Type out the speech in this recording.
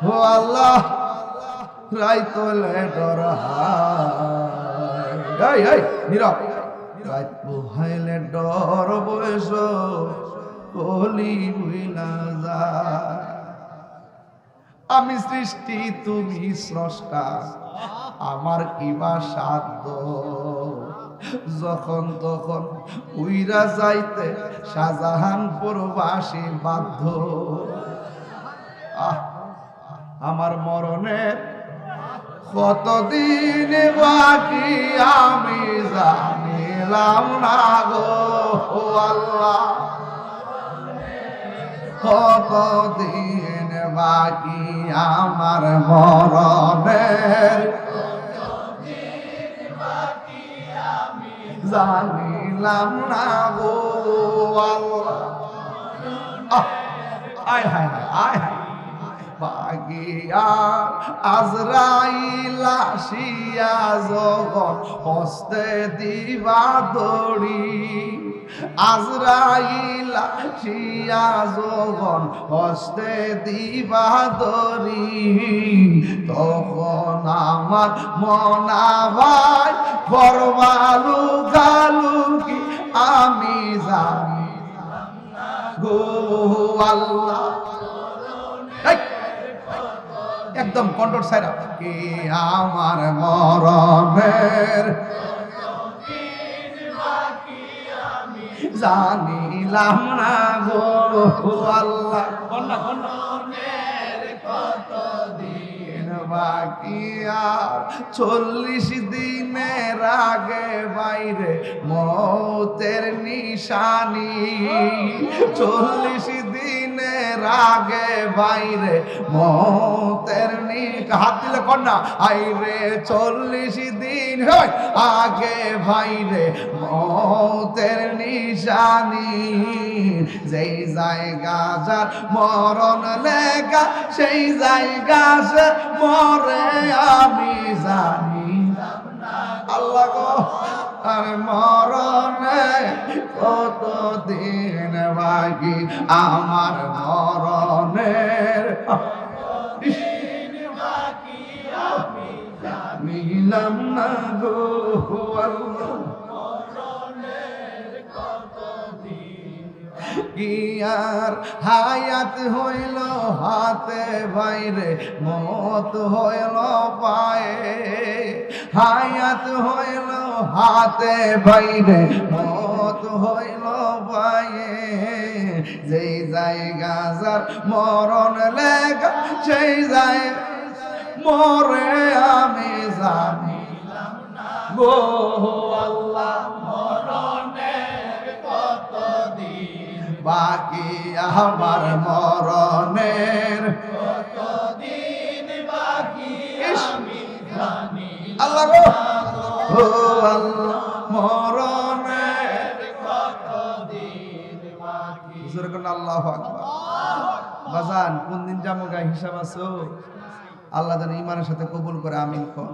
ও আল্লাহ রাইত হইলে ডর হায় এই নীরব রাইত পোহাইলে ডর বয়স কলি বুইলা যায়। আমি সৃষ্টি তুমি স্রষ্টা, আমার কিবা সাধ্য, যখন তখন উইরা যাইতে শাহজাহানপুর বাসী বাধ্য। আমার মরণের কতদিন বাকি আমি জানিলাম না গো আল্লাহ, কতদিন বাকি আমার মরণের জানিলাম না গো আল্লাহ। আয় হায় হায় আয় হায় বাগিয়া আজরাইল আসিয়া যখন হস্তে দিবা দড়ি, আজরাইল আসিয়া যখন হস্তে দিবা দড়ি, তখন আমার মনা ভাই ফরমালু গালুকি আমি জানি গো আল্লাহ। একদম কন্ট্রোল সাইরা কি আমার মরণের জানিলাম না গো আল্লাহ, কতদিন বাকি আর 40 দিনের আগে বাইরে মৌতের নিশানি, 40 দিনের আগে বাইরে মৌতের হাত দিলে কন্যা আইরে 40 দিন আগে বাইরে মৌতের নিশানি, যেই জায়গা যার মরণ লেখা সেই জায়গা সে মরে আমি জানি আল্লাহ গো। আর মরণে কতদিন বাকি আমার মরণের জানিলাম না গো আল্লাহ, ইয়ার হায়াত হইল হাতে বাইরে মত হইল পায়ে, হায়াত হইল হাতে বাইরে মত হইল পায়ে, যেই জায়গা যার মরণ লেখা সেই জায়গা মরে আমি জানি গো আল্লাহ। বাকি আমার মরণের কতদিন বাকি আমি জানি আল্লাহ গো ও আল্লাহ, মরণের কতদিন বাকি। জোরে কোন আল্লাহু আকবার। বাজান কোন দিন যাবো গা হিসাব আছে, আল্লাহ যেন ইমানের সাথে কবুল করে, আমিন কোন।